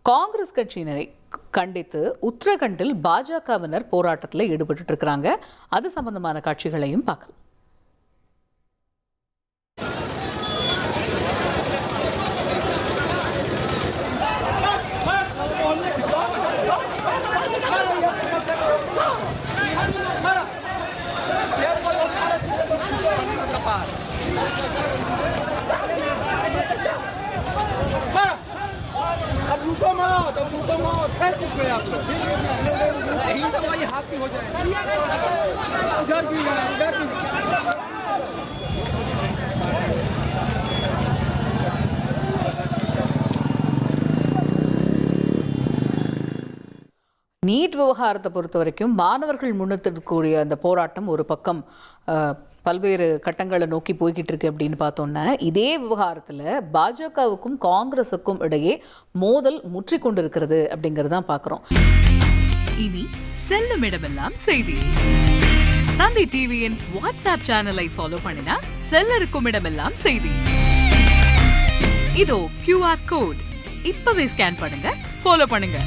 காங்கிரஸ் கட்சியினரை கண்டித்து உத்தரகண்டில் பாஜகவினர் போராட்டத்தில் ஈடுபட்டு இருக்கிறாங்க. அது சம்பந்தமான காட்சிகளையும் பார்க்கலாம். நீட் விவகாரத்தை பொறுத்த வரைக்கும் மாணவர்கள் முன்னெடுக்கக்கூடிய அந்த போராட்டம் ஒரு பக்கம் பல்வேறு கட்டங்களை நோக்கி போய்கிட்டு இருக்கு அப்படின்னு பார்த்தோம்னா, இதே விவகாரத்தில் பாஜகவுக்கும் காங்கிரஸுக்கும் இடையே மோதல் முற்றிக் கொண்டிருக்கிறது அப்படிங்கிறதான் பார்க்குறோம். இனி செல்லும் இடமெல்லாம் செய்தி. தந்தி டிவியின் வாட்ஸ்அப் சேனலை ஃபாலோ பண்ணினா செல்ல இருக்கும் இடமெல்லாம் செய்தி. இதோ QR கோட் இப்பவே ஸ்கேன் பண்ணுங்க, ஃபாலோ பண்ணுங்க.